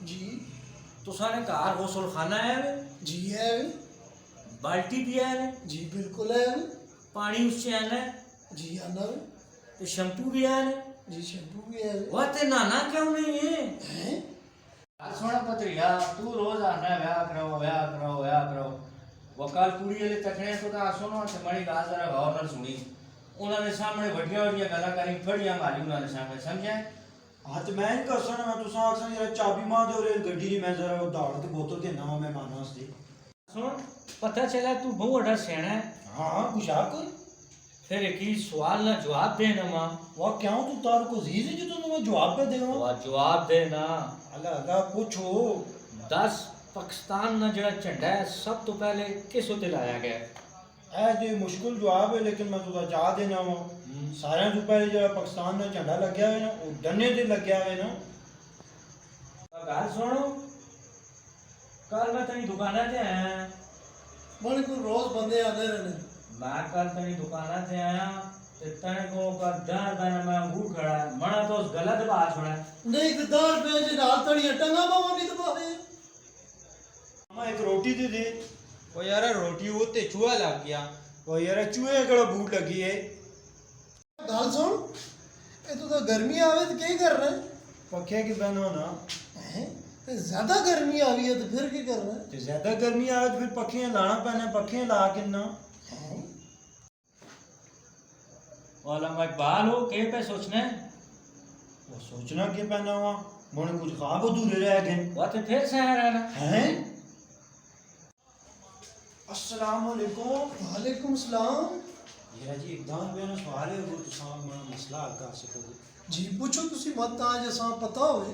जी तो सारे घर गौसल खाना है वे? जी है बाल्टी भी है वे? जी बिल्कुल है पानी उससे आना है? जी आना तो शैम्पू भी है वे? जी शैम्पू भी है वह ते नहाना क्यों नहीं है? हैं सोना पत्रिया तू रोज आना व्याह कराओ वो कल कुड़ी वाले तकने तो ता सुनो ते मड़ी गाल जरा गौर नाल सुनी उन्होंने सामने वड्डिया वड्डिया गल्लां करी फड़ियां मारी उन्होंने सामने समझे। हाँ तो मैं नहीं कर सकना मैं तुसा आखना जरा चाबी मार दे और गड्डी दी मैं जरा दाड़ ते बोतल देना वा मेहमान वास्ते। सुन पता चला तू बहुत बड़ा सियाना है। हाँ गुशाक फिर एक ही सवाल ना जवाब देना मां। वाह क्या तू तार को अजीज है जो मैं जवाब पे देवा। वह जवाब देना। अल्लाह अल्लाह पूछो। 10 पाकिस्तान ना जड़ा झंडा है सब तो पहले किस उत्ते लाया गया? ऐ जे मुश्किल जवाब है लेकिन मैं तुदा चाह देना वा। सारे तो पहले जो पाकिस्तान में झंडा लग्या है ना वो डन्ने ते लग्या है ना। गल सुनो कल मैं तेरी दुकान ते आया। मन को रोज बंदे आते रहने मैं कल तेरी दुकान से आया ते तने को कर दर दर मैं अंगूर खड़ा है मना तो उस गलत बात छोड़ा नहीं तो 10 रुपए जे रात तड़ियां टंगा मामा भी दबावे मामा एक रोटी दे दे। ओ यार रोटी वो ते चूहा लग गया। ओ यार चूहे कड़ा भूख लगी है। गल सुन ये तो गर्मी आवे तो क्या कर रहे पखे की बहनो ना हैं ते ज्यादा गर्मी आवी है तो फिर क्या कर रहे ते ज्यादा गर्मी आवे तो फिर पखियां लाना पैना पखियां ला के ना। हैं वाला मैं बाल हो के पे सोचने वो सोचना के पैना हुआ मोने कुछ ख्वाब अधूरे रह गए वो तो फिर से आ रहा हैं। अस्सलाम वालेकुम। वालेकुम सलाम यार जी एकदम मेरा सवाल है वो तो साहब मेरा मसला हल कर सकोगे। जी पूछो तुसी मत आज असा पता होवे